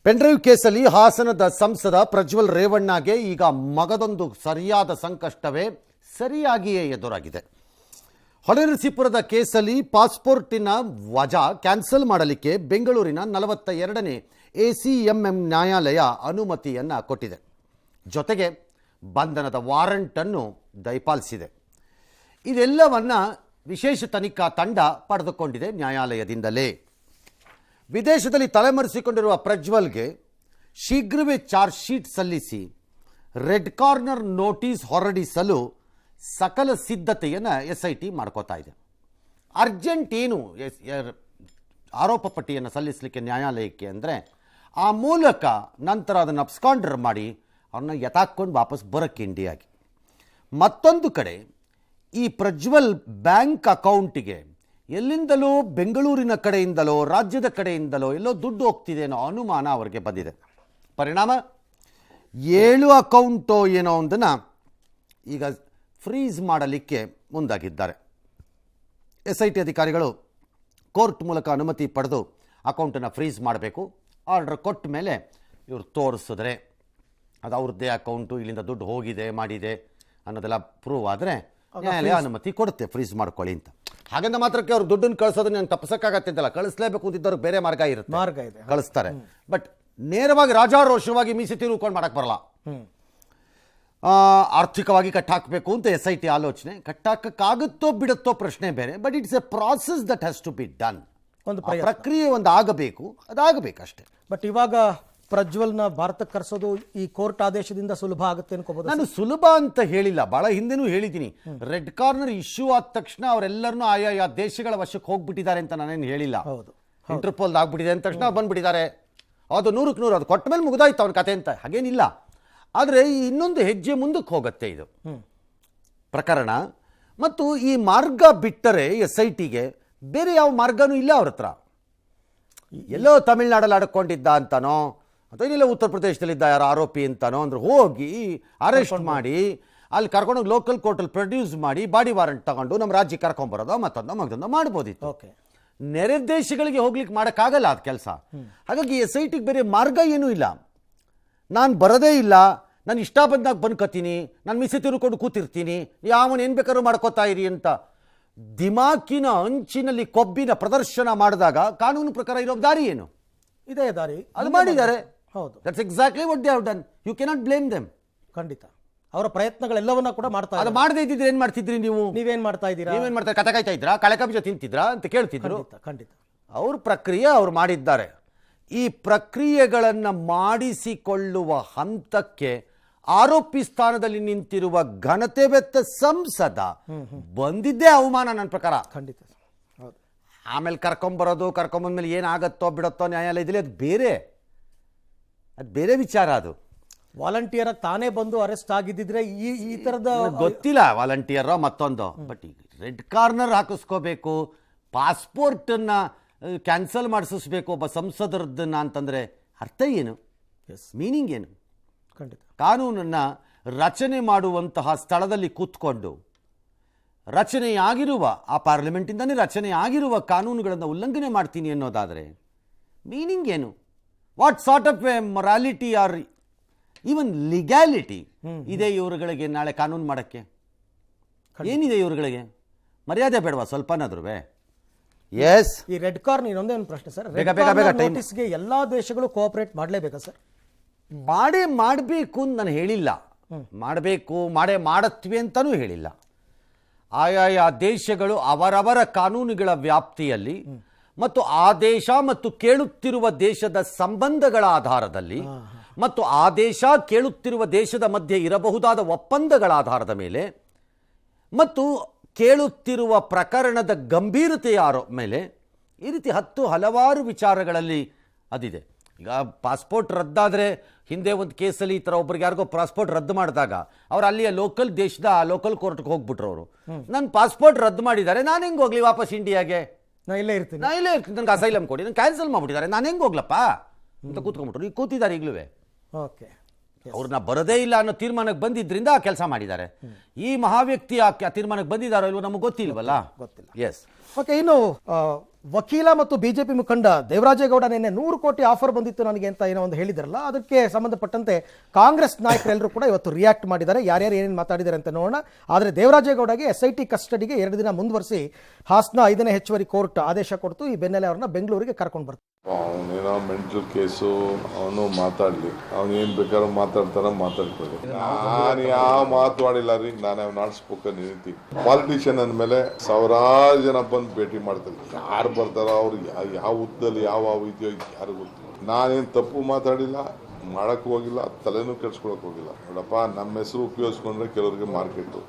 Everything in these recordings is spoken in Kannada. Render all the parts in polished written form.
ಪೆನ್ಡ್ರೈವ್ ಕೇಸಲ್ಲಿ ಹಾಸನದ ಸಂಸದ ಪ್ರಜ್ವಲ್ ರೇವಣ್ಣಗೆ ಈಗ ಮಗದೊಂದು ಸರಿಯಾದ ಸಂಕಷ್ಟವೇ ಸರಿಯಾಗಿಯೇ ಎದುರಾಗಿದೆ. ಹೊಳೆನರಸೀಪುರದ ಕೇಸಲ್ಲಿ ಪಾಸ್ಪೋರ್ಟಿನ ವಜಾ ಕ್ಯಾನ್ಸಲ್ ಮಾಡಲಿಕ್ಕೆ ಬೆಂಗಳೂರಿನ 42ನೇ ACMM ನ್ಯಾಯಾಲಯ ಅನುಮತಿಯನ್ನು ಕೊಟ್ಟಿದೆ. ಜೊತೆಗೆ ಬಂಧನದ ವಾರಂಟನ್ನು ದಯಪಾಲಿಸಿದೆ. ಇದೆಲ್ಲವನ್ನ ವಿಶೇಷ ತನಿಖಾ ತಂಡ ಪಡೆದುಕೊಂಡಿದೆ ನ್ಯಾಯಾಲಯದಿಂದಲೇ. ವಿದೇಶದಲ್ಲಿ ತಲೆಮರೆಸಿಕೊಂಡಿರುವ ಪ್ರಜ್ವಲ್ಗೆ ಶೀಘ್ರವೇ ಚಾರ್ಜ್ ಶೀಟ್ ಸಲ್ಲಿಸಿ ರೆಡ್ ಕಾರ್ನರ್ ನೋಟಿಸ್ ಹೊರಡಿಸಲು ಸಕಲ ಸಿದ್ಧತೆಯನ್ನು SIT ಮಾಡ್ಕೋತಾ ಇದೆ. ಅರ್ಜೆಂಟ್ ಏನು ಆರೋಪ ಪಟ್ಟಿಯನ್ನು ಸಲ್ಲಿಸಲಿಕ್ಕೆ ನ್ಯಾಯಾಲಯಕ್ಕೆ ಅಂದರೆ ಆ ಮೂಲಕ ನಂತರ ಅದನ್ನು ಅಬ್ಸ್ಕಾಂಡರ್ ಮಾಡಿ ಅವ್ರನ್ನ ಯಥಾಕೊಂಡು ವಾಪಸ್ ಬರೋಕ್ಕೆ ಇಂಡಿಯಾಗೆ. ಮತ್ತೊಂದು ಕಡೆ ಈ ಪ್ರಜ್ವಲ್ ಬ್ಯಾಂಕ್ ಅಕೌಂಟಿಗೆ ಎಲ್ಲಿಂದಲೋ ಬೆಂಗಳೂರಿನ ಕಡೆಯಿಂದಲೋ ರಾಜ್ಯದ ಕಡೆಯಿಂದಲೋ ಎಲ್ಲೋ ದುಡ್ಡು ಹೋಗ್ತಿದೆ ಅನ್ನೋ ಅನುಮಾನ ಅವರಿಗೆ ಬಂದಿದೆ. ಪರಿಣಾಮ 7 ಅಕೌಂಟೋ ಏನೋ ಒಂದನ್ನು ಈಗ ಫ್ರೀಸ್ ಮಾಡಲಿಕ್ಕೆ ಮುಂದಾಗಿದ್ದಾರೆ. SIT ಅಧಿಕಾರಿಗಳು ಕೋರ್ಟ್ ಮೂಲಕ ಅನುಮತಿ ಪಡೆದು ಅಕೌಂಟನ್ನು ಫ್ರೀಸ್ ಮಾಡಬೇಕು. ಆರ್ಡರ್ ಕೊಟ್ಟ ಮೇಲೆ ಇವರು ತೋರಿಸಿದ್ರೆ ಅದು ಅವ್ರದ್ದೇ ಅಕೌಂಟು, ಇಲ್ಲಿಂದ ದುಡ್ಡು ಹೋಗಿದೆ ಮಾಡಿದೆ ಅನ್ನೋದೆಲ್ಲ ಪ್ರೂವ್ ಆದರೆ ನ್ಯಾಯಾಲಯ ಅನುಮತಿ ಕೊಡುತ್ತೆ ಫ್ರೀಸ್ ಮಾಡ್ಕೊಳ್ಳಿ ಅಂತ. ಹಾಗಂದ ಮಾತ್ರಕ್ಕೆ ಅವ್ರು ದುಡ್ಡನ್ನು ಕಳಿಸೋದನ್ನ ನಾನು ತಪ್ಪಿಸೋಕ್ಕಾಗತ್ತೆ ಅಂತಲ್ಲ, ಕಳಿಸ್ಲೇಬೇಕು ಅಂತಿದ್ದವ್ರಿಗೆ ಬೇರೆ ಮಾರ್ಗ ಇರುತ್ತೆ, ಕಳಿಸ್ತಾರೆ. ಬಟ್ ನೇರವಾಗಿ ರಾಜಾರೋಷವಾಗಿ ಮೀಸಿ ತಿರುಗಿಕೊಂಡು ಮಾಡಕ್ಕೆ ಬರಲ್ಲ. ಆರ್ಥಿಕವಾಗಿ ಕಟ್ಟಾಕಬೇಕು ಅಂತ SIT ಆಲೋಚನೆ. ಕಟ್ಟಾಕಕ್ಕಾಗುತ್ತೋ ಬಿಡುತ್ತೋ ಪ್ರಶ್ನೆ ಬೇರೆ. But it's a process that has to be done. ಒಂದು ಪ್ರಕ್ರಿಯೆ ಒಂದು ಆಗಬೇಕು, ಅದಾಗಬೇಕಷ್ಟೇ. ಬಟ್ ಇವಾಗ ಪ್ರಜ್ವಲ್ನ ಭಾರತಕ್ಕೆ ಕರೆಸೋದು ಈ ಕೋರ್ಟ್ ಆದೇಶದಿಂದ ಸುಲಭ ಆಗುತ್ತೆ ಅನ್ಕೋಬಹುದು. ನಾನು ಸುಲಭ ಅಂತ ಹೇಳಿಲ್ಲ, ಬಹಳ ಹಿಂದೆನೂ ಹೇಳಿದ್ದೀನಿ. ರೆಡ್ ಕಾರ್ನರ್ ಇಶ್ಯೂ ಆದ ತಕ್ಷಣ ಅವರೆಲ್ಲರನ್ನೂ ಆಯಾ ದೇಶಗಳ ವಶಕ್ಕೆ ಹೋಗ್ಬಿಟ್ಟಿದ್ದಾರೆ ಅಂತ ನಾನೇನು ಹೇಳಿಲ್ಲ. ಇಂಟರ್ಪೋಲ್ ಆಗ್ಬಿಟ್ಟಿದೆ ಅಂದ ತಕ್ಷಣ ಬಂದ್ಬಿಟ್ಟಿದ್ದಾರೆ, ಅದು 100ಕ್ಕೆ 100 ಅದು ಕೊಟ್ಟ ಮೇಲೆ ಮುಗಿದಾಯ್ತು ಅವನ ಕತೆ ಅಂತ ಹಾಗೇನಿಲ್ಲ. ಆದರೆ ಇನ್ನೊಂದು ಹೆಜ್ಜೆ ಮುಂದಕ್ಕೆ ಹೋಗುತ್ತೆ ಇದು ಪ್ರಕರಣ. ಮತ್ತು ಈ ಮಾರ್ಗ ಬಿಟ್ಟರೆ SITಗೆ ಬೇರೆ ಯಾವ ಮಾರ್ಗನೂ ಇಲ್ಲ ಅವ್ರ ಹತ್ರ. ಎಲ್ಲೋ ತಮಿಳ್ನಾಡಲ್ಲಿ ಆಡ್ಕೊಂಡಿದ್ದ ಅಂತಾನೋ ಅಥವಾ ಇಲ್ಲ ಉತ್ತರ ಪ್ರದೇಶದಲ್ಲಿದ್ದ ಯಾರು ಆರೋಪಿ ಅಂತಾನೋ ಅಂದ್ರೆ ಹೋಗಿ ಅರೆಸ್ಟ್ ಮಾಡಿ ಅಲ್ಲಿ ಕರ್ಕೊಂಡೋಗಿ ಲೋಕಲ್ ಕೋರ್ಟಲ್ಲಿ ಪ್ರೊಡ್ಯೂಸ್ ಮಾಡಿ ಬಾಡಿ ವಾರಂಟ್ ತಗೊಂಡು ನಮ್ಮ ರಾಜ್ಯಕ್ಕೆ ಕರ್ಕೊಂಬರೋದು ಮತ್ತೊಂದು ಮಾಡ್ಬೋದಿತ್ತು. ನೆರೆ ದೇಶಗಳಿಗೆ ಹೋಗ್ಲಿಕ್ಕೆ ಮಾಡೋಕ್ಕಾಗಲ್ಲ ಅದು ಕೆಲಸ. ಹಾಗಾಗಿ SITಗೆ ಬೇರೆ ಮಾರ್ಗ ಏನೂ ಇಲ್ಲ. ನಾನು ಬರೋದೇ ಇಲ್ಲ, ನಾನು ಇಷ್ಟ ಬಂದಾಗ ಬಂದ್ಕೋತೀನಿ, ನಾನು ಮಿಸಿ ತಿರುಕೊಂಡು ಕೂತಿರ್ತೀನಿ, ಯಾವನು ಏನು ಬೇಕಾದ್ರೂ ಮಾಡ್ಕೋತಾ ಇರಿ ಅಂತ ದಿಮಾಕಿನ ಅಂಚಿನಲ್ಲಿ ಕೊಬ್ಬಿನ ಪ್ರದರ್ಶನ ಮಾಡಿದಾಗ ಕಾನೂನು ಪ್ರಕಾರ ಇರೋ ದಾರಿ ಏನು? ಇದೇ ದಾರಿ ಅದು ಮಾಡಿದ್ದಾರೆ. ಹೌದು, that's exactly what they have done. You cannot blame them. ಖಂಡಿತ ಅವರ ಪ್ರಯತ್ನಗಳೆಲ್ಲವನ್ನ ಕೂಡ ಮಾಡ್ತಾ ಅದು ಮಾಡದೇ ಇದ್ದಿದ್ರೆ ಏನು ಮಾಡ್ತಿದ್ರಿ ನೀವು? ನೀವೇನ್ ಮಾಡ್ತಾ ಇದ್ದೀರಾ? ನೀವೇನು ಮಾಡ್ತಾ ಕತೆ ಕಾಯ್ತಾ ಇದ್ರಾ, ಕಳೆಕ ಬೀಜ ತಿಂತಿದ್ರಾ ಅಂತ ಕೇಳ್ತಿದ್ರು. ಖಂಡಿತ ಅವ್ರ ಪ್ರಕ್ರಿಯೆ ಅವ್ರು ಮಾಡಿದ್ದಾರೆ. ಈ ಪ್ರಕ್ರಿಯೆಗಳನ್ನು ಮಾಡಿಸಿಕೊಳ್ಳುವ ಹಂತಕ್ಕೆ ಆರೋಪಿ ಸ್ಥಾನದಲ್ಲಿ ನಿಂತಿರುವ ಘನತೆ ಬೆತ್ತ ಸಂಸದ ಬಂದಿದ್ದೇ ಅವಮಾನ ನನ್ನ ಪ್ರಕಾರ. ಖಂಡಿತ. ಆಮೇಲೆ ಕರ್ಕೊಂಬಂದ್ಮೇಲೆ ಏನಾಗತ್ತೋ ಬಿಡತ್ತೋ ನ್ಯಾಯಾಲಯದಲ್ಲಿ ಅದು ಬೇರೆ ವಿಚಾರ. ಅದು ವಾಲಂಟಿಯರ್ ತಾನೇ ಬಂದು ಅರೆಸ್ಟ್ ಆಗಿದ್ದಿದ್ರೆ ಈ ತರದ ಗೊತ್ತಿಲ್ಲ, ವಾಲಂಟಿಯರ್ ಮತ್ತೊಂದು. ಬಟ್ ಈಗ ರೆಡ್ ಕಾರ್ನರ್ ಹಾಕಿಸ್ಕೋಬೇಕು, ಪಾಸ್ಪೋರ್ಟನ್ನು ಕ್ಯಾನ್ಸಲ್ ಮಾಡಿಸಬೇಕು ಒಬ್ಬ ಸಂಸದರದನ್ನ ಅಂತಂದರೆ ಅರ್ಥ ಏನು? ಮೀನಿಂಗ್ ಏನು? ಖಂಡಿತ ಕಾನೂನನ್ನು ರಚನೆ ಮಾಡುವಂತಹ ಸ್ಥಳದಲ್ಲಿ ಕೂತ್ಕೊಂಡು ರಚನೆಯಾಗಿರುವ ಆ ಪಾರ್ಲಿಮೆಂಟಿಂದನೇ ರಚನೆಯಾಗಿರುವ ಕಾನೂನುಗಳನ್ನು ಉಲ್ಲಂಘನೆ ಮಾಡ್ತೀನಿ ಅನ್ನೋದಾದರೆ ಮೀನಿಂಗ್ ಏನು? What sort of a morality or even legality ಇದೆ ಇವರುಗಳಿಗೆ? ನಾಳೆ ಕಾನೂನು ಮಾಡೋಕ್ಕೆ ಏನಿದೆ ಇವರುಗಳಿಗೆ? ಮರ್ಯಾದೆ ಬೇಡವಾ ಸ್ವಲ್ಪನಾದ್ರೂ? ಎಸ್, ಈ ರೆಡ್ ಕಾರ್ನ್ ಇನ್ನೊಂದೇ ಒಂದು ಪ್ರಶ್ನೆ ಸರ್. ನೋಟಿಸ್ಗೆ ಎಲ್ಲಾ ದೇಶಗಳು ಕೋಆಪರೇಟ್ ಮಾಡಲೇಬೇಕಾ ಸರ್? ಮಾಡಬೇಕು ಅಂತ ನಾನು ಹೇಳಿಲ್ಲ, ಮಾಡತ್ವಿ ಅಂತಲೂ ಹೇಳಿಲ್ಲ. ಆಯಾ ದೇಶಗಳು ಅವರವರ ಕಾನೂನುಗಳ ವ್ಯಾಪ್ತಿಯಲ್ಲಿ ಮತ್ತು ಆ ದೇಶ ಮತ್ತು ಕೇಳುತ್ತಿರುವ ದೇಶದ ಸಂಬಂಧಗಳ ಆಧಾರದಲ್ಲಿ ಮತ್ತು ಆ ದೇಶ ಕೇಳುತ್ತಿರುವ ದೇಶದ ಮಧ್ಯೆ ಇರಬಹುದಾದ ಒಪ್ಪಂದಗಳ ಆಧಾರದ ಮೇಲೆ ಮತ್ತು ಕೇಳುತ್ತಿರುವ ಪ್ರಕರಣದ ಗಂಭೀರತೆಯ ಮೇಲೆ ಈ ರೀತಿ ಹಲವಾರು ವಿಚಾರಗಳಲ್ಲಿ ಅದಿದೆ. ಈಗ ಪಾಸ್ಪೋರ್ಟ್ ರದ್ದಾದರೆ ಹಿಂದೆ ಒಂದು ಕೇಸಲ್ಲಿ ಈ ಥರ ಒಬ್ರಿಗೆ ಯಾರಿಗೋ ಪಾಸ್ಪೋರ್ಟ್ ರದ್ದು ಮಾಡಿದಾಗ ಅವ್ರು ಅಲ್ಲಿಯ ಲೋಕಲ್ ಕೋರ್ಟ್ಗೆ ಹೋಗ್ಬಿಟ್ರು. ಅವರು ನನ್ನ ಪಾಸ್ಪೋರ್ಟ್ ರದ್ದು ಮಾಡಿದ್ದಾರೆ, ನಾನು ಹೆಂಗೆ ಹೋಗ್ಲಿ ವಾಪಸ್ ಇಂಡಿಯಾಗೆ? ನಾ ಇಲ್ಲೇ ಇರ್ತೀನಿ, ನನಗೆ ಅಸೈಲಮ್ ಕೊಡಿ, ನಾನು ಕ್ಯಾನ್ಸಲ್ ಮಾಡಿಬಿಟ್ಟಿದ್ದಾರೆ, ನಾನು ಹೆಂಗೆ ಹೋಗ್ಲಪ್ಪ ಅಂತ ಕೂತ್ಕೊಂಡ್ಬಿಟ್ರು. ಈಗ ಕೂತಿದ್ದಾರೆ ಈಗಲೂ. ಓಕೆ, ಅವ್ರನ್ನ ಬರೋದೇ ಇಲ್ಲ ಅನ್ನೋ ತೀರ್ಮಾನಕ್ಕೆ ಬಂದಿದ್ರಿಂದ ಆ ಕೆಲಸ ಮಾಡಿದ್ದಾರೆ. ಈ ಮಹಾವ್ಯಕ್ತಿ ಆ ತೀರ್ಮಾನಕ್ಕೆ ಬಂದಿದ್ದಾರೋ ಇಲ್ವೋ ನಮಗೆ ಗೊತ್ತಿಲ್ವಲ್ಲ. ಎಸ್. ಓಕೆ, ಇನ್ನು ವಕೀಲ ಮತ್ತು ಬಿಜೆಪಿ ಮುಖಂಡ ದೇವರಾಜೇಗೌಡ ನಿನ್ನೆ 100 ಕೋಟಿ ಆಫರ್ ಬಂದಿತ್ತು ನನಗೆ ಅಂತ ಏನೋ ಒಂದು ಹೇಳಿದ್ರಲ್ಲ, ಅದಕ್ಕೆ ಸಂಬಂಧಪಟ್ಟಂತೆ ಕಾಂಗ್ರೆಸ್ ನಾಯಕರೆಲ್ಲರೂ ಕೂಡ ಇವತ್ತು ರಿಯಾಕ್ಟ್ ಮಾಡಿದ್ದಾರೆ. ಯಾರ್ಯಾರು ಏನೇನು ಮಾತಾಡಿದ್ದಾರೆ ಅಂತ ನೋಡೋಣ. ಆದರೆ ದೇವರಾಜೇಗೌಡಗೆ SIT ಕಸ್ಟಡಿಗೆ 2 ದಿನ ಮುಂದುವರಿಸಿ ಹಾಸನ 5ನೇ ಹೆಚ್ಚುವರಿ ಕೋರ್ಟ್ ಆದೇಶ ಕೊಡ್ತು. ಈ ಬೆನ್ನಲ್ಲೇ ಅವ್ರನ್ನ ಬೆಂಗಳೂರಿಗೆ ಕರ್ಕೊಂಡು ಬರ್ತಾರೆ. ಅವನೇನೋ ಮೆಂಟಲ್ ಕೇಸು, ಅವನು ಮಾತಾಡ್ಲಿ, ಅವ್ನು ಏನ್ ಬೇಕಾದ್ರೂ ಮಾತಾಡ್ಕೊಳ್ಳಿ. ನಾನು ಯಾವ ಮಾತಾಡಿಲ್ಲ ರೀ. ನಾನು ನಾಟ್ ಸ್ಪೋಕನ್ ಎನಿಥಿಂಗ್. ಪಾಲಿಟಿಷಿಯನ್ ಅಂದ್ಮೇಲೆ ಸಾವಿರಾರು ಜನ ಬಂದು ಭೇಟಿ ಮಾಡ್ತಾರೆ. ಯಾರು ಬರ್ತಾರೋ ಅವ್ರು ಯಾವ ಹುದ್ದದಲ್ಲಿ ಯಾವ ಇದೆಯೋ ಯಾರು ಗೊತ್ತು. ನಾನೇನ್ ತಪ್ಪು ಮಾತಾಡಿಲ್ಲ, ಮಾಡಕ್ ಹೋಗಿಲ್ಲ, ತಲೆನೂ ಕೆಡ್ಸ್ಕೊಳಕ್ ಹೋಗಿಲ್ಲ. ನೋಡಪ್ಪ, ನಮ್ಮ ಹೆಸರು ಉಪಯೋಗಿಸ್ಕೊಂಡ್ರೆ ಕೆಲವರಿಗೆ ಮಾರ್ಕೆಟ್.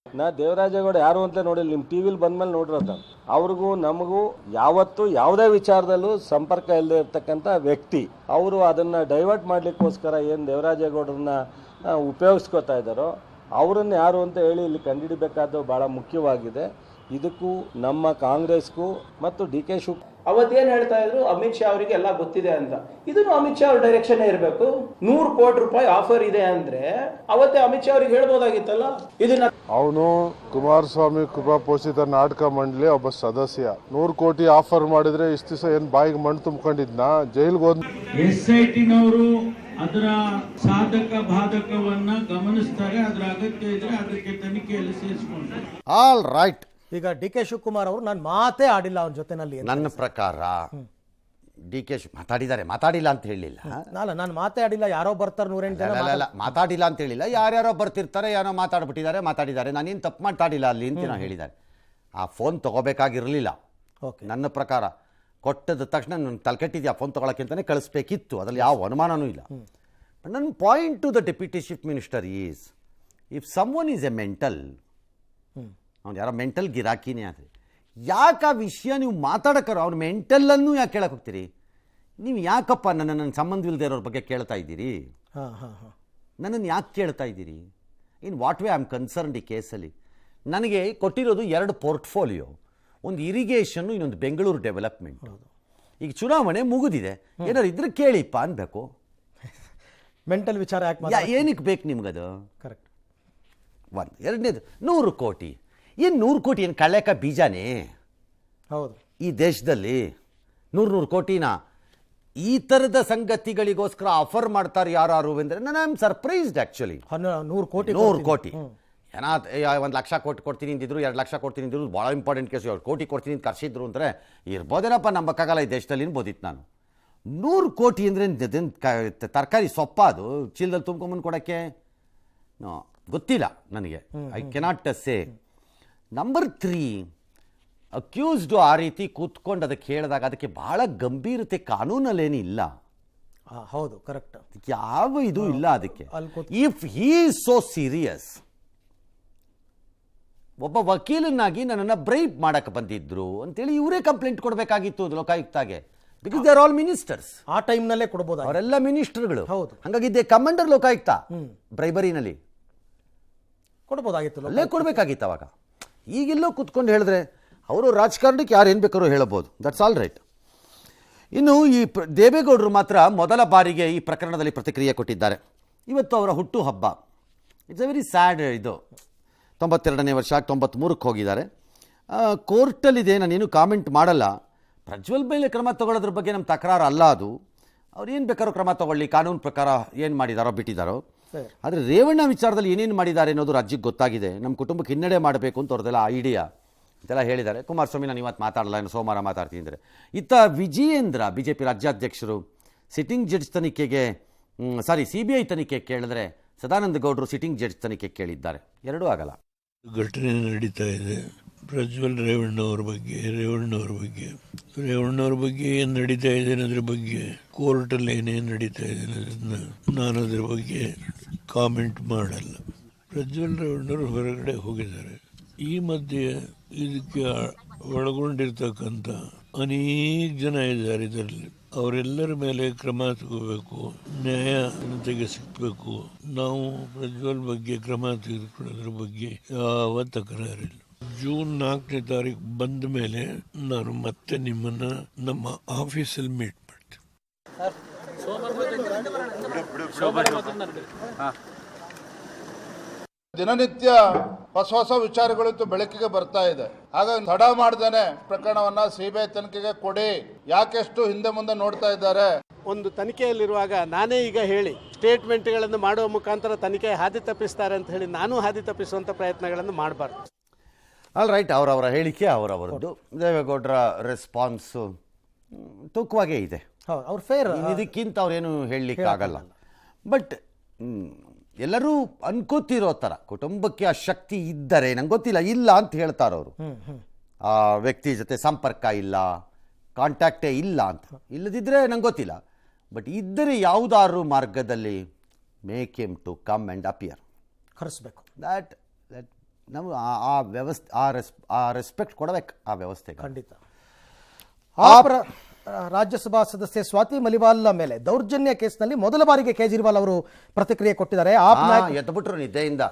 ನಾ ದೇವರಾಜೇಗೌಡ ಯಾರು ಅಂತ ನೋಡಿಲ್ಲ, ನಿಮ್ಮ ಟಿವಿಲಿ ಬಂದ್ಮೇಲೆ ನೋಡಿರೋದು. ಅವ್ರಿಗೂ ನಮಗೂ ಯಾವತ್ತೂ ಯಾವುದೇ ವಿಚಾರದಲ್ಲೂ ಸಂಪರ್ಕ ಇಲ್ಲದೆ ಇರ್ತಕ್ಕಂಥ ವ್ಯಕ್ತಿ. ಅವರು ಅದನ್ನು ಡೈವರ್ಟ್ ಮಾಡಲಿಕ್ಕೋಸ್ಕರ ಏನು ದೇವರಾಜೇಗೌಡರನ್ನ ಉಪಯೋಗಿಸ್ಕೋತಾ ಇದ್ದಾರೋ ಅವರನ್ನು ಯಾರು ಅಂತ ಹೇಳಿ ಇಲ್ಲಿ ಕಂಡುಹಿಡಿಬೇಕಾದ್ದು ಭಾಳ ಮುಖ್ಯವಾಗಿದೆ. ಇದಕ್ಕೂ ನಮ್ಮ ಕಾಂಗ್ರೆಸ್ಗೂ ಮತ್ತು DK ಶಿವಕುಮಾರ್ ಅವತ್ತೇನು ಹೇಳ್ತಾ ಇದ್ರು, ಅಮಿತ್ ಶಾ ಅವರಿಗೆ ಎಲ್ಲ ಗೊತ್ತಿದೆ ಅಂತ. ಇದನ್ನು ಅಮಿತ್ ಶಾ ಅವ್ರ ಡೈರೆಕ್ಷನ್ ಇರಬೇಕು. 100 ಕೋಟಿ ರೂಪಾಯಿ ಆಫರ್ ಇದೆ ಅಂದ್ರೆ ಅವತ್ತೇ ಅಮಿತ್ ಶಾ ಅವ್ರಿಗೆ ಹೇಳ್ಬೋದಾಗಿತ್ತಲ್ಲ. ಇದನ್ನ ಅವನು ಕುಮಾರಸ್ವಾಮಿ ಕೃಪಾ ಪೋಷಿತ ನಾಟಕ ಮಂಡಳಿ ಒಬ್ಬ ಸದಸ್ಯ. 100 ಕೋಟಿ ಆಫರ್ ಮಾಡಿದ್ರೆ ಇಷ್ಟು ದಿವಸ ಏನ್ ಬಾಯಿಗೆ ಮಣ್ಣು ತುಂಬಿಕೊಂಡಿದ್ನ, ಜೈಲ್ಗೆ ಹೋದ್. SITನವರು ಅದರ ಸಾಧಕ ಬಾಧಕವನ್ನ ಗಮನಿಸ್ತಾರೆ. ಅದರ ಅಗತ್ಯ ಇದ್ರೆ ಅದಕ್ಕೆ ತನಿಖೆಯಲ್ಲಿ ಸೇರಿಸಿಕೊಂಡು. All right. ಈಗ DK ಶಿವಕುಮಾರ್ ಅವರು ನಾನು ಮಾತೇ ಆಡಿಲ್ಲ ಅವನ ಜೊತೆನಲ್ಲಿ. ನನ್ನ ಪ್ರಕಾರ DK ಮಾತಾಡಿಲ್ಲ ಅಂತ ಹೇಳಿಲ್ಲ. ನಾನು ಮಾತೇ ಆಡಿಲ್ಲ, ಯಾರೋ ಬರ್ತಾರೆ 108 ಜನ. ಅಲ್ಲ, ಮಾತಾಡಿಲ್ಲ ಅಂತ ಹೇಳಿಲ್ಲ. ಯಾರ್ಯಾರೋ ಬರ್ತಿರ್ತಾರೆ, ಯಾರೋ ಮಾತಾಡಿದ್ದಾರೆ. ನಾನೇನು ತಪ್ಪು ಮಾತಾಡಿಲ್ಲ ಅಲ್ಲಿ ಅಂತ ನಾವು ಹೇಳಿದ್ದಾರೆ. ಆ ಫೋನ್ ತಗೋಬೇಕಾಗಿರಲಿಲ್ಲ ನನ್ನ ಪ್ರಕಾರ. ಕೊಟ್ಟದ ತಕ್ಷಣ ನನ್ನ ತಲೆಕೆಟ್ಟಿದ್ಯಾ ಫೋನ್ ತಗೊಳಕ್ಕೆ ಅಂತಲೇ ಕಳಿಸ್ಬೇಕಿತ್ತು. ಅದರಲ್ಲಿ ಯಾವ ಅನುಮಾನನೂ ಇಲ್ಲ. ಬಟ್ ನನ್ನ point to the deputy chief minister is, if someone is A mental, ಅವ್ನು ಯಾರೋ ಮೆಂಟಲ್ ಗಿರಾಕಿನೇ ಆದರೆ ಯಾಕೆ ಆ ವಿಷಯ ನೀವು ಮಾತಾಡೋಕ್ಕಾರೋ ಅವ್ನು ಮೆಂಟಲನ್ನು ಯಾಕೆ ಕೇಳಕ್ಕೆ ಹೋಗ್ತೀರಿ? ನೀವು ಯಾಕಪ್ಪ ನನ್ನ ಸಂಬಂಧವಿಲ್ಲದೆ ಇರೋರ ಬಗ್ಗೆ ಕೇಳ್ತಾ ಇದ್ದೀರಿ? ನನ್ನನ್ನು ಯಾಕೆ ಕೇಳ್ತಾ ಇದ್ದೀರಿ? In what way I am concerned ಈ ಕೇಸಲ್ಲಿ? ನನಗೆ ಕೊಟ್ಟಿರೋದು 2 ಪೋರ್ಟ್ಫೋಲಿಯೋ, ಒಂದು ಇರಿಗೇಷನ್ನು, ಇನ್ನೊಂದು ಬೆಂಗಳೂರು ಡೆವಲಪ್ಮೆಂಟ್. ಈಗ ಚುನಾವಣೆ ಮುಗಿದಿದೆ, ಏನಾರು ಇದ್ರೆ ಕೇಳಿಪ್ಪ ಅನ್ಬೇಕು. ಮೆಂಟಲ್ ವಿಚಾರ ಯಾಕೆ ಏನಕ್ಕೆ ಬೇಕು ನಿಮ್ಗದು? ಕರೆಕ್ಟ್. ಒಂದು. ಎರಡನೇದು 100 ಕೋಟಿ. ಏನು 100 ಕೋಟಿ ಏನು ಕಳ್ಳೆಕ ಬೀಜಾನೇ? ಹೌದು. ಈ ದೇಶದಲ್ಲಿ 100 ಕೋಟಿನ ಈ ಥರದ ಸಂಗತಿಗಳಿಗೋಸ್ಕರ ಆಫರ್ ಮಾಡ್ತಾರೆ ಯಾರು ಅಂದರೆ ನಾನು ಐ ಆಮ್ ಸರ್ಪ್ರೈಸ್ಡ್ ಆ್ಯಕ್ಚುಲಿ. 100 ಕೋಟಿ ಏನೋ 1 ಲಕ್ಷ ಕೋಟಿ ಕೊಡ್ತೀನಿ ಅಂತಿದ್ರು, 2 ಲಕ್ಷ ಕೊಡ್ತೀನಿ ಅಂತಿದ್ರು. ಭಾಳ ಇಂಪಾರ್ಟೆಂಟ್ ಕೇಸು. 2 ಕೋಟಿ ಕೊಡ್ತೀನಿ ಅಂತ ಕರ್ಸಿದ್ರು ಅಂದರೆ ಇರ್ಬೋದೇನಪ್ಪ, ನಂಬಕ್ಕಾಗಲ್ಲ ಈ ದೇಶದಲ್ಲಿ ಅನ್ಬೋದಿತ್ತು ನಾನು. 100 ಕೋಟಿ ಅಂದರೆ ತರಕಾರಿ ಸೊಪ್ಪ ಅದು ಚೀಲದಲ್ಲಿ ತುಂಬ್ಕೊಂಬಂದು ಕೊಡೋಕ್ಕೆ ಗೊತ್ತಿಲ್ಲ ನನಗೆ. I cannot say. Number 3, accused ಆ ರೀತಿ ಕೂತ್ಕೊಂಡು ಅದಕ್ಕೆ ಹೇಳಿದಾಗ ಅದಕ್ಕೆ ಭಾಳ ಗಂಭೀರತೆ ಕಾನೂನಲ್ಲೇನಿಲ್ಲ. ಹೌದು, ಕರೆಕ್ಟ್. ಯಾವ ಇದು ಇಲ್ಲ ಅದಕ್ಕೆ. If he is so serious, ಒಬ್ಬ ವಕೀಲನಾಗಿ ನನ್ನನ್ನು ಬ್ರೈಬ್ ಮಾಡಕ್ಕೆ ಬಂದಿದ್ರು ಅಂತೇಳಿ ಇವರೇ ಕಂಪ್ಲೇಂಟ್ ಕೊಡಬೇಕಾಗಿತ್ತು ಲೋಕಾಯುಕ್ತಾಗೆ. Because they are all ministers. ಆ ಟೈಮ್ನಲ್ಲೇ ಕೊಡ್ಬೋದು, ಅವರೆಲ್ಲ ಮಿನಿಸ್ಟರ್ಗಳು. ಹೌದು. ಹಾಗಾಗಿ ದೇ ಕಮಾಂಡರ್ ಲೋಕಾಯುಕ್ತ ಬ್ರೈಬರಿನಲ್ಲಿ ಕೊಡ್ಬೋದಾಗಿತ್ತು, ಅಲ್ಲೇ ಕೊಡಬೇಕಾಗಿತ್ತು ಅವಾಗ. ಈಗೆಲ್ಲೋ ಕೂತ್ಕೊಂಡು ಹೇಳಿದ್ರೆ ಅವರು ರಾಜಕಾರಣಕ್ಕೆ ಯಾರು ಏನು ಬೇಕಾದ್ರೂ ಹೇಳಬಹುದು. That's all right. ಇನ್ನು ಈ ದೇವೇಗೌಡರು ಮಾತ್ರ ಮೊದಲ ಬಾರಿಗೆ ಈ ಪ್ರಕರಣದಲ್ಲಿ ಪ್ರತಿಕ್ರಿಯೆ ಕೊಟ್ಟಿದ್ದಾರೆ. ಇವತ್ತು ಅವರ ಹುಟ್ಟು ಹಬ್ಬ. It's a very sad. ಇದು 92ನೇ ವರ್ಷ, 93ಕ್ಕೆ ಹೋಗಿದ್ದಾರೆ. ಕೋರ್ಟಲ್ಲಿದೆ, ನಾನೇನು ಕಾಮೆಂಟ್ ಮಾಡಲ್ಲ. ಪ್ರಜ್ವಲ್ ಮೇಲೆ ಕ್ರಮ ತಗೊಳ್ಳೋದ್ರ ಬಗ್ಗೆ ನಮ್ಮ ತಕರಾರು ಅಲ್ಲ ಅದು. ಅವ್ರು ಏನು ಬೇಕಾದ್ರೂ ಕ್ರಮ ತಗೊಳ್ಳಿ, ಕಾನೂನು ಪ್ರಕಾರ ಏನು ಮಾಡಿದಾರೋ ಬಿಟ್ಟಿದ್ದಾರೋ. ಆದರೆ ರೇವಣ್ಣ ವಿಚಾರದಲ್ಲಿ ಏನೇನು ಮಾಡಿದ್ದಾರೆ ಅನ್ನೋದು ರಾಜ್ಯಕ್ಕೆ ಗೊತ್ತಾಗಿದೆ. ನಮ್ಮ ಕುಟುಂಬಕ್ಕೆ ಹಿನ್ನಡೆ ಮಾಡಬೇಕು ಅಂತ ಅವ್ರದ್ದೆಲ್ಲ ಐಡಿಯಾ ಅಂತೆಲ್ಲ ಹೇಳಿದ್ದಾರೆ. ಕುಮಾರಸ್ವಾಮಿ ನಾನು ಇವತ್ತು ಮಾತಾಡಲ್ಲ, ಇನ್ನು ಸೋಮವಾರ ಮಾತಾಡ್ತೀನಿ ಅಂದರೆ. ಇತ್ತ ವಿಜಯೇಂದ್ರ BJP ರಾಜ್ಯಾಧ್ಯಕ್ಷರು ಸಿಟ್ಟಿಂಗ್ ಜಡ್ಜ್ ತನಿಖೆಗೆ CBI ತನಿಖೆ ಕೇಳಿದ್ರೆ ಸದಾನಂದ ಗೌಡರು ಸಿಟ್ಟಿಂಗ್ ಜಡ್ಜ್ ತನಿಖೆ ಕೇಳಿದ್ದಾರೆ. ಎರಡೂ ಆಗಲ್ಲ. ಘಟನೆ ನಡೀತಾ ಇದೆ. ಪ್ರಜ್ವಲ್ ರೇವಣ್ಣವ್ರ ಬಗ್ಗೆ ಏನು ನಡೀತಾ ಇದೆ ಅನ್ನೋದ್ರ ಬಗ್ಗೆ, ಕೋರ್ಟಲ್ಲಿ ಏನೇನು ನಡೀತಾ ಇದೆ ಅನ್ನೋದನ್ನ ನಾನು ಅದ್ರ ಬಗ್ಗೆ ಕಾಮೆಂಟ್ ಮಾಡಲ್ಲ. ಪ್ರಜ್ವಲ್ ರೇವಣ್ಣವ್ರು ಹೊರಗಡೆ ಹೋಗಿದ್ದಾರೆ. ಈ ಮಧ್ಯೆ ಇದಕ್ಕೆ ಒಳಗೊಂಡಿರ್ತಕ್ಕಂಥ ಅನೇಕ ಜನ ಇದ್ದಾರೆ ಇದರಲ್ಲಿ. ಅವರೆಲ್ಲರ ಮೇಲೆ ಕ್ರಮ ತಗೋಬೇಕು, ನ್ಯಾಯ ಜನತೆಗೆ ಸಿಗಬೇಕು. ನಾವು ಪ್ರಜ್ವಲ್ ಬಗ್ಗೆ ಕ್ರಮ ತೆಗೆದುಕೊಳ್ಳೋದ್ರ ಬಗ್ಗೆ ಯಾವ ತಕರಾರಿಲ್ಲ. ಜೂನ್ 4ನೇ ತಾರೀಕು ಬಂದ ಮೇಲೆ ನಾನು ಮತ್ತೆ ನಿಮ್ಮನ್ನ ನಮ್ಮ ಆಫೀಸಲ್ಲಿ ಮೀಟ್ ಮಾಡ್ತೀನಿ. ದಿನನಿತ್ಯ ಹೊಸ ಹೊಸ ವಿಚಾರಗಳು ಬೆಳಕಿಗೆ ಬರ್ತಾ ಇದೆ. ಹಾಗಾಗಿ ತಡ ಮಾಡ್ದೇನೆ ಪ್ರಕರಣವನ್ನ ಸಿಬಿಐ ತನಿಖೆಗೆ ಕೊಡಿ. ಯಾಕೆಷ್ಟು ಹಿಂದೆ ಮುಂದೆ ನೋಡ್ತಾ ಇದ್ದಾರೆ? ಒಂದು ತನಿಖೆಯಲ್ಲಿರುವಾಗ ನಾನೇ ಈಗ ಹೇಳಿ ಸ್ಟೇಟ್ಮೆಂಟ್ಗಳನ್ನು ಮಾಡುವ ಮುಖಾಂತರ ತನಿಖೆ ಹಾದಿ ತಪ್ಪಿಸ್ತಾರೆ ಅಂತ ಹೇಳಿ ನಾನು ಹಾದಿ ತಪ್ಪಿಸುವಂಥ ಪ್ರಯತ್ನಗಳನ್ನು ಮಾಡಬಾರ್ದು. ಆಲ್ ರೈಟ್, ಅವರವರ ಹೇಳಿಕೆ ಅವರವರದ್ದು. ದೇವೇಗೌಡರ ರೆಸ್ಪಾನ್ಸು ತೂಕವಾಗೇ ಇದೆ. ಹೌದು, ಅವ್ರು ಫೇರ್. ಇದಕ್ಕಿಂತ ಅವ್ರೇನು ಹೇಳಲಿಕ್ಕಾಗಲ್ಲ. ಬಟ್ ಎಲ್ಲರೂ ಅನ್ಕೋತಿರೋ ಥರ ಕುಟುಂಬಕ್ಕೆ ಆ ಶಕ್ತಿ ಇದ್ದರೆ, ನಂಗೆ ಗೊತ್ತಿಲ್ಲ, ಇಲ್ಲ ಅಂತ ಹೇಳ್ತಾರೆ ಅವರು. ಆ ವ್ಯಕ್ತಿ ಜೊತೆ ಸಂಪರ್ಕ ಇಲ್ಲ, ಕಾಂಟ್ಯಾಕ್ಟೇ ಇಲ್ಲ ಅಂತ. ಇಲ್ಲದಿದ್ದರೆ ನಂಗೆ ಗೊತ್ತಿಲ್ಲ. ಬಟ್ ಇದ್ದರೆ ಯಾವುದಾದ್ರು ಮಾರ್ಗದಲ್ಲಿ make him to come and appear, ಕರೆಸ್ಬೇಕು. ದ್ಯಾಟ್ ನಾವು ಆ ವ್ಯವಸ್ಥೆ ಆ ರೆಸ್ಪೆಕ್ಟ್ ಕೊಡಬೇಕು ಆ ವ್ಯವಸ್ಥೆಗೆ. ಖಂಡಿತ. ರಾಜ್ಯಸಭಾ ಸದಸ್ಯೆ ಸ್ವಾತಿ ಮಲಿವಾಲ್ ಮೇಲೆ ದೌರ್ಜನ್ಯ ಕೇಸ್ನಲ್ಲಿ ಮೊದಲ ಬಾರಿಗೆ ಕೇಜ್ರಿವಾಲ್ ಅವರು ಪ್ರತಿಕ್ರಿಯೆ ಕೊಟ್ಟಿದ್ದಾರೆ. ಎದ್ಬಿಟ್ರು ನಿದ್ದೆಯಿಂದ.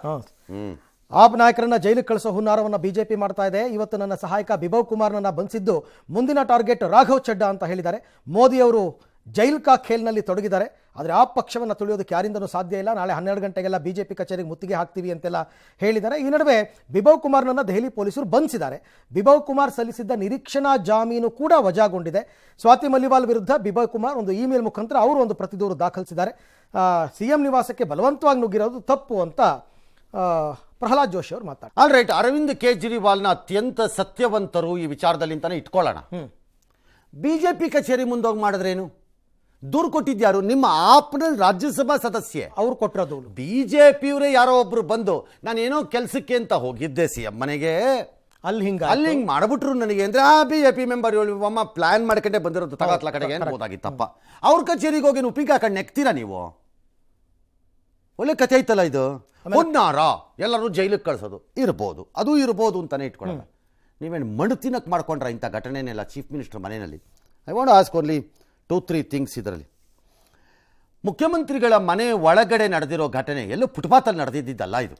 ಆಪ್ ನಾಯಕರನ್ನ ಜೈಲಿಗೆ ಕಳಿಸೋ ಹುನ್ನಾರವನ್ನು ಬಿಜೆಪಿ ಮಾಡ್ತಾ ಇದೆ. ಇವತ್ತು ನನ್ನ ಸಹಾಯಕ ಬಿಭವ್ ಕುಮಾರ್ನನ್ನ ಬಂಧಿಸಿದ್ದು ಮುಂದಿನ ಟಾರ್ಗೆಟ್ ರಾಘವ್ ಚಡ್ಡಾ ಅಂತ ಹೇಳಿದ್ದಾರೆ. ಮೋದಿ ಅವರು ಜೈಲ್ ಕಾ ಖೇಲ್ನಲ್ಲಿ ತೊಡಗಿದ್ದಾರೆ. ಆದರೆ ಆ ಪಕ್ಷವನ್ನು ತುಳಿಯೋದಕ್ಕೆ ಯಾರಿಂದನೂ ಸಾಧ್ಯ ಇಲ್ಲ. ನಾಳೆ 12 ಗಂಟೆಗೆಲ್ಲ ಬಿಜೆಪಿ ಕಚೇರಿಗೆ ಮುತ್ತಿಗೆ ಹಾಕ್ತೀವಿ ಅಂತೆಲ್ಲ ಹೇಳಿದ್ದಾರೆ. ಈ ನಡುವೆ ಬಿಭವ್ ಕುಮಾರ್ನನ್ನು ದೆಹಲಿ ಪೊಲೀಸರು ಬಂಧಿಸಿದ್ದಾರೆ. ಬಿಭವ್ ಕುಮಾರ್ ಸಲ್ಲಿಸಿದ್ದ ನಿರೀಕ್ಷಣಾ ಜಾಮೀನು ಕೂಡ ವಜಾಗೊಂಡಿದೆ. ಸ್ವಾತಿ ಮಲಿವಾಲ್ ವಿರುದ್ಧ ಬಿಭವ್ ಕುಮಾರ್ ಒಂದು ಇಮೇಲ್ ಮುಖಾಂತರ ಅವರು ಒಂದು ಪ್ರತಿದೂರು ದಾಖಲಿಸಿದ್ದಾರೆ. ಸಿಎಂ ನಿವಾಸಕ್ಕೆ ಬಲವಂತವಾಗಿ ನುಗ್ಗಿರೋದು ತಪ್ಪು ಅಂತ ಪ್ರಹ್ಲಾದ್ ಜೋಶಿ ಅವರು ಮಾತಾಡ್ತಾರೆ. ಆಲ್ ರೈಟ್, ಅರವಿಂದ್ ಕೇಜ್ರಿವಾಲ್ನ ಅತ್ಯಂತ ಸತ್ಯವಂತರು ಈ ವಿಚಾರದಲ್ಲಿ ಅಂತಾನೆ ಇಟ್ಕೊಳ್ಳೋಣ. ಬಿಜೆಪಿ ಕಚೇರಿ ಮುಂದೋಗಿ ಮಾಡಿದ್ರೇನು? ದೂರು ಕೊಟ್ಟಿದ್ಯಾರು? ನಿಮ್ಮ ಆಪ್ನ ರಾಜ್ಯಸಭಾ ಸದಸ್ಯೆ ಅವ್ರು ಕೊಟ್ಟಿರೋದು. ಬಿಜೆಪಿಯವರೇ ಯಾರೋ ಒಬ್ರು ಬಂದು ನಾನೇನೋ ಕೆಲಸಕ್ಕೆ ಅಂತ ಹೋಗಿದ್ದೆ ಸಿಎಂ ಮನೆಗೆ, ಅಲ್ಲಿ ಹಿಂಗೆ ಮಾಡ್ಬಿಟ್ರು ನನಗೆ ಅಂದ್ರೆ ಬಿಜೆಪಿ ಮೆಂಬರ್ ಅಮ್ಮ ಪ್ಲಾನ್ ಮಾಡ್ಕೊಂಡೆ ಬಂದಿರೋದು ತಗಾತ್ಲ ಕಡೆಗೆ ಅನ್ಬೋದಾಗಿತ್ತಪ್ಪ. ಅವ್ರ ಕಚೇರಿಗೆ ಹೋಗಿ ಉಪ್ಪಿಗೆ ಹಾಕೊಂಡು ನೆಕ್ತೀರಾ ನೀವು? ಒಳ್ಳೆ ಕಥೆ ಐತಲ್ಲ ಇದು. ಹೊನ್ನಾರ ಎಲ್ಲರೂ ಜೈಲಿಗೆ ಕಳ್ಸೋದು ಇರ್ಬೋದು, ಅದು ಇರ್ಬೋದು ಅಂತಾನೆ ಇಟ್ಕೊಳ್ಳೋಣ. ನೀವೇನು ಮಣ್ಣು ತಿನ್ನಕ್ಕೆ ಮಾಡ್ಕೊಂಡ್ರ ಇಂಥ ಘಟನೆನೆಲ್ಲ ಚೀಫ್ ಮಿನಿಸ್ಟರ್ ಮನೆಯಲ್ಲಿ? I want ask only 2-3 things ಇದರಲ್ಲಿ. ಮುಖ್ಯಮಂತ್ರಿಗಳ ಮನೆ ಒಳಗಡೆ ನಡೆದಿರೋ ಘಟನೆ ಎಲ್ಲೋ ಫುಟ್ಪಾತಲ್ಲಿ ನಡೆದಿದ್ದಲ್ಲ ಇದು,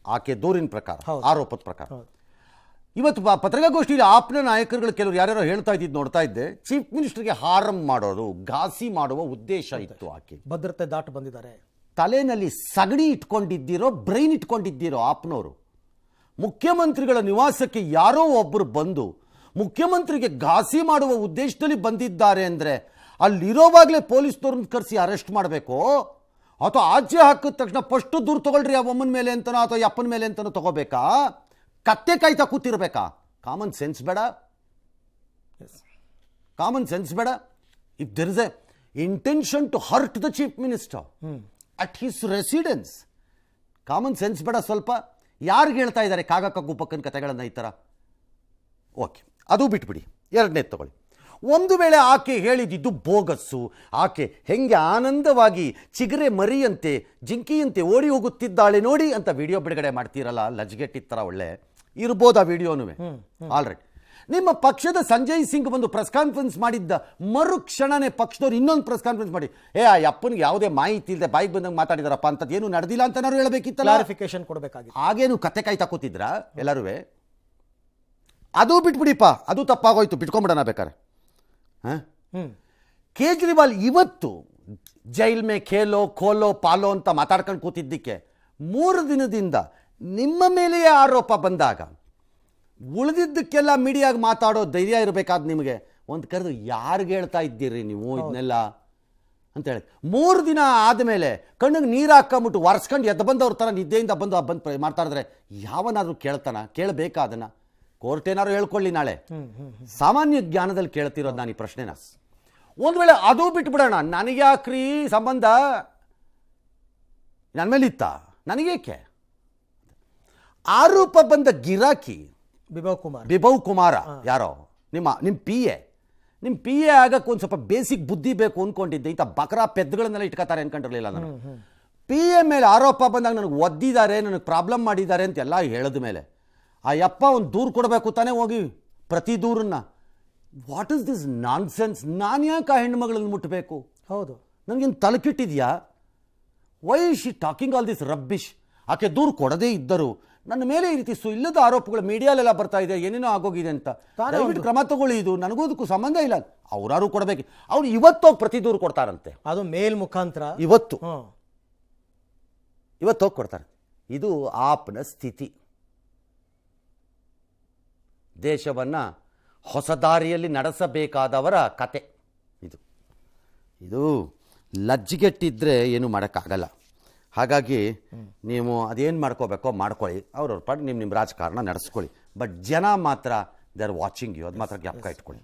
ಆಕೆ ದೂರಿನ ಪ್ರಕಾರ, ಆರೋಪದ ಪ್ರಕಾರ. ಇವತ್ತು ಪತ್ರಿಕಾಗೋಷ್ಠಿಯಲ್ಲಿ ಆಪ್ನ ನಾಯಕರುಗಳು ಕೆಲವರು ಯಾರ್ಯಾರೋ ಹೇಳ್ತಾ ಇದ್ದಿದ್ದು ನೋಡ್ತಾ ಇದ್ದೆ. ಚೀಫ್ ಮಿನಿಸ್ಟರ್ಗೆ ಹಾರಂ ಮಾಡೋದು, ಘಾಸಿ ಮಾಡುವ ಉದ್ದೇಶ ಇತ್ತು. ಆಕೆ ಭದ್ರತೆ ದಾಟು ಬಂದಿದ್ದಾರೆ. ತಲೆನಲ್ಲಿ ಸಗಣಿ ಇಟ್ಕೊಂಡಿದ್ದೀರೋ ಬ್ರೈನ್ ಇಟ್ಕೊಂಡಿದ್ದೀರೋ ಆಪ್ನವರು? ಮುಖ್ಯಮಂತ್ರಿಗಳ ನಿವಾಸಕ್ಕೆ ಯಾರೋ ಒಬ್ಬರು ಬಂದು ಮುಖ್ಯಮಂತ್ರಿಗೆ ಘಾಸಿ ಮಾಡುವ ಉದ್ದೇಶದಲ್ಲಿ ಬಂದಿದ್ದಾರೆ ಅಂದರೆ ಅಲ್ಲಿರೋವಾಗಲೇ ಪೊಲೀಸ್ನವ್ರನ್ನ ಕರೆಸಿ ಅರೆಸ್ಟ್ ಮಾಡಬೇಕು, ಅಥವಾ ಆಚೆ ಹಾಕಿದ ತಕ್ಷಣ ಫಸ್ಟ್ ದೂರು ತಗೊಳ್ರಿ ಆ ಅಮ್ಮನ ಮೇಲೆ ಅಂತನೋ ಅಥವಾ ಅಪ್ಪನ ಮೇಲೆ ಅಂತನೋ ತಗೋಬೇಕಾ? ಕತ್ತೆ ಕಾಯ್ತಾ ಕೂತಿರ್ಬೇಕಾ? ಕಾಮನ್ ಸೆನ್ಸ್ ಬೇಡ? ಕಾಮನ್ ಸೆನ್ಸ್ ಬೇಡ? If there is a intention to hurt the chief minister at his residence, common sense ಬೇಡ ಸ್ವಲ್ಪ? ಯಾರಿಗೆ ಹೇಳ್ತಾ ಇದ್ದಾರೆ ಕಾಗಕ್ಕ ಗುಪ್ಪಕ್ಕನ ಕಥೆಗಳನ್ನು ಈ ಥರ? ಓಕೆ, ಅದು ಬಿಟ್ಬಿಡಿ. ಎರಡನೇ ತಗೊಳ್ಳಿ. ಒಂದು ವೇಳೆ ಆಕೆ ಹೇಳಿದ್ದು ಬೋಗಸ್ಸು, ಆಕೆ ಹೆಂಗೆ ಆನಂದವಾಗಿ ಚಿಗರೆ ಮರಿಯಂತೆ ಜಿಂಕಿಯಂತೆ ಓಡಿ ಹೋಗುತ್ತಿದ್ದಾಳೆ ನೋಡಿ ಅಂತ ವಿಡಿಯೋ ಬಿಡುಗಡೆ ಮಾಡ್ತೀರಲ್ಲ, ಲಜ್ಗೆಟ್ಟಿದ ಥರ ಒಳ್ಳೆ ಇರ್ಬೋದು ಆ ವಿಡಿಯೋನು. ಆಲ್ರೈಟ್, ನಿಮ್ಮ ಪಕ್ಷದ ಸಂಜಯ್ ಸಿಂಗ್ ಒಂದು ಪ್ರೆಸ್ ಕಾನ್ಫರೆನ್ಸ್ ಮಾಡಿದ್ದ ಮರುಕ್ಷಣನೇ ಪಕ್ಷದವ್ರು ಇನ್ನೊಂದು ಪ್ರೆಸ್ ಕಾನ್ಫರೆನ್ಸ್ ಮಾಡಿ ಆ ಅಪ್ಪನಿಗೆ ಯಾವುದೇ ಮಾಹಿತಿ ಇಲ್ಲದೆ ಬಾಯಿಗೆ ಬಂದಂಗೆ ಮಾತಾಡಿದಾರಪ್ಪ ಅಂತದ್ದು ಏನು ನಡೆದಿಲ್ಲ ಅಂತ ನಾವು ಹೇಳಬೇಕಿತ್ತಲ್ಲ, ಕ್ಲಾರಿಫಿಕೇಶನ್ ಕೊಡಬೇಕಾಗಿತ್ತು. ಹಾಗೇನು ಕತೆ ಕಾಯ್ತಾ ಕೂತಿದ್ರಾ ಎಲ್ಲರೂ? ಅದು ಬಿಟ್ಬಿಡಿಪ್ಪ, ಅದು ತಪ್ಪಾಗೋಯ್ತು, ಬಿಟ್ಕೊಂಬಿಡೋಣ ಬೇಕಾರೆ. ಕೇಜ್ರಿವಾಲ್ ಇವತ್ತು ಜೈಲ್ ಮೇ ಖೇಲೋ ಖೋಲೋ ಪಾಲೋ ಅಂತ ಮಾತಾಡ್ಕೊಂಡು ಕೂತಿದ್ದಕ್ಕೆ 3 ದಿನದಿಂದ ನಿಮ್ಮ ಮೇಲೆಯೇ ಆರೋಪ ಬಂದಾಗ ಉಳಿದಿದ್ದಕ್ಕೆಲ್ಲ ಮೀಡಿಯಾಗೆ ಮಾತಾಡೋ ಧೈರ್ಯ ಇರಬೇಕಾದ ನಿಮಗೆ ಒಂದು ಕರೆದು ಯಾರಿಗೆ ಹೇಳ್ತಾ ಇದ್ದೀರಿ ನೀವು ಇದನ್ನೆಲ್ಲ ಅಂತೇಳಿ 3 ದಿನ ಆದಮೇಲೆ ಕಣ್ಣಿಗೆ ನೀರು ಹಾಕೊಂಬಿಟ್ಟು ಒರೆಸ್ಕೊಂಡು ಎದ್ದು ಬಂದವ್ರ ಥರ ನಿದ್ದೆಯಿಂದ ಬಂದು ಮಾಡ್ತಾ ಇದ್ರೆ ಯಾವನಾದರೂ ಕೇಳ್ತಾನ? ಕೇಳಬೇಕಾ ಅದನ್ನು? ಕೋರ್ಟ್ ಏನಾದ್ರು ಹೇಳ್ಕೊಳ್ಳಿ ನಾಳೆ. ಸಾಮಾನ್ಯ ಜ್ಞಾನದಲ್ಲಿ ಕೇಳ್ತಿರೋದು ನಾನು ಈ ಪ್ರಶ್ನೆನ. ಒಂದು ವೇಳೆ ಅದು ಬಿಟ್ಬಿಡೋಣ, ನನಗ್ಯಾಕ್ರಿ ಸಂಬಂಧ, ನನ್ನ ಮೇಲೆ ಇತ್ತ, ನನಗೇಕೆ? ಆರೋಪ ಬಂದ ಗಿರಾಕಿ ಬಿಭವ್ ಕುಮಾರ ಯಾರೋ ನಿಮ್ಮ ಪಿ ಎ ಆಗಕ್ಕೆ ಒಂದು ಸ್ವಲ್ಪ ಬೇಸಿಕ್ ಬುದ್ಧಿ ಬೇಕು ಅಂದ್ಕೊಂಡಿದ್ದೆ. ಇಂಥ ಬಕರಾ ಪೆದ್ದುಗಳನ್ನೆಲ್ಲ ಇಟ್ಕೋತಾರೆ ಅನ್ಕೊಂಡಿರಲಿಲ್ಲ ನಾನು. ಪಿ ಎ ಮೇಲೆ ಆರೋಪ ಬಂದಾಗ ನನಗೆ ಒದ್ದಿದ್ದಾರೆ, ನನಗೆ ಪ್ರಾಬ್ಲಮ್ ಮಾಡಿದ್ದಾರೆ ಅಂತೆಲ್ಲ ಹೇಳಿದ ಮೇಲೆ ಆ ಯಪ್ಪ ಒಂದು ದೂರು ಕೊಡಬೇಕು ತಾನೇ ಹೋಗಿ ಪ್ರತಿ ದೂರನ್ನ. What is this nonsense? ನಾನು ಯಾಕೆ ಆ ಹೆಣ್ಣುಮಗಳನ್ನು ಮುಟ್ಟಬೇಕು? ಹೌದು, ನನಗೇನು ತಲೆಕಿಟ್ಟಿದ್ಯಾ? Why she talking all this rubbish? ಆಕೆ ದೂರು ಕೊಡದೇ ಇದ್ದರು ನನ್ನ ಮೇಲೆ ಈ ರೀತಿ ಇಲ್ಲದ ಆರೋಪಗಳು ಮೀಡಿಯಾಲೆಲ್ಲ ಬರ್ತಾ ಇದೆ, ಏನೇನೋ ಆಗೋಗಿದೆ ಅಂತ. ದಯವಿಟ್ಟು ಕ್ರಮ ತಗೊಳ್ಳಿ, ಇದು ನನಗೂ ಅದಕ್ಕೂ ಸಂಬಂಧ ಇಲ್ಲ. ಅವ್ರಾರು ಕೊಡಬೇಕು. ಅವ್ರು ಇವತ್ತೋಗಿ ಪ್ರತಿ ದೂರು ಕೊಡ್ತಾರಂತೆ, ಅದು ಮೇಲ್ ಮುಖಾಂತರ ಇವತ್ತೋಗಿ ಕೊಡ್ತಾರೆ. ಇದು ಆಪ್ನ ಸ್ಥಿತಿ. ದೇಶವನ್ನು ಹೊಸ ದಾರಿಯಲ್ಲಿ ನಡೆಸಬೇಕಾದವರ ಕತೆ ಇದು ಲಜ್ಜಿಗೆಟ್ಟಿದ್ರೆ ಏನು ಮಾಡೋಕ್ಕಾಗಲ್ಲ. ಹಾಗಾಗಿ ನೀವು ಅದೇನು ಮಾಡ್ಕೋಬೇಕೋ ಮಾಡ್ಕೊಳ್ಳಿ, ಅವ್ರವ್ರ ಪಾಡು ನಿಮ್ಮ ರಾಜಕಾರಣ ನಡೆಸ್ಕೊಳ್ಳಿ. ಬಟ್ ಜನ ಮಾತ್ರ ದೇ ಆರ್ ವಾಚಿಂಗ್ ಯು, ಅದು ಮಾತ್ರ ಜ್ಞಾಪಕ ಇಟ್ಕೊಳ್ಳಿ.